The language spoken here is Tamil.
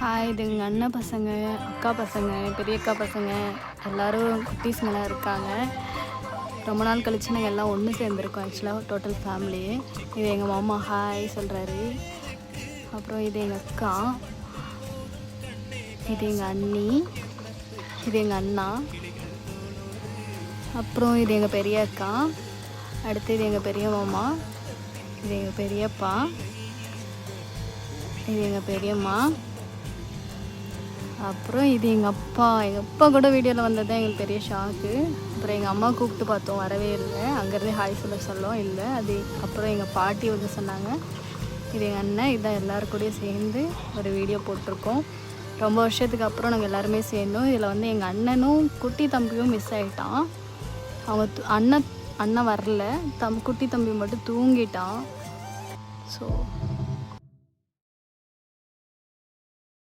இது எங்கள் அண்ணன் பசங்க, அக்கா பசங்க, பெரிய அக்கா பசங்க எல்லோரும் குட்டீஸுங்கெல்லாம் இருக்காங்க. ரொம்ப நாள் கழிச்சு நாங்கள் எல்லாம் ஒன்று சேர்ந்துருக்கோம். ஆக்சுவலாக டோட்டல் ஃபேமிலி. இது எங்கள் மாமா ஹாய் சொல்கிறாரு. அப்புறம் இது எங்கள் அக்கா, இது எங்கள் அண்ணி, இது எங்கள் அண்ணா, அப்புறம் இது எங்கள் பெரிய அக்கா, அடுத்து இது எங்கள் பெரிய மாமா, இது எங்கள் பெரியப்பா, இது எங்கள் பெரியம்மா, அப்புறம் இது எங்கள் அப்பா. எங்கள் அப்பா கூட வீடியோவில் வந்தது தான் எங்களுக்கு பெரிய ஷாக்கு. அப்புறம் எங்கள் அம்மா கூப்பிட்டு பார்த்தோம், வரவே இல்லை. அங்கேருந்தே ஹாய் சொல்லும் இல்லை. அது அப்புறம் எங்கள் பாட்டி வந்து சொன்னாங்க. இது எங்கள் அண்ணன். இதான் எல்லோருக்கூடையும் சேர்ந்து ஒரு வீடியோ போட்டிருக்கோம். ரொம்ப வருஷத்துக்கு அப்புறம் நாங்கள் எல்லாருமே சேர்ந்தோம். இதில் வந்து எங்கள் அண்ணனும் குட்டி தம்பியும் மிஸ் ஆகிட்டான். அவங்க அண்ணன் வரல, குட்டி தம்பி மட்டும் தூங்கிட்டான். ஸோ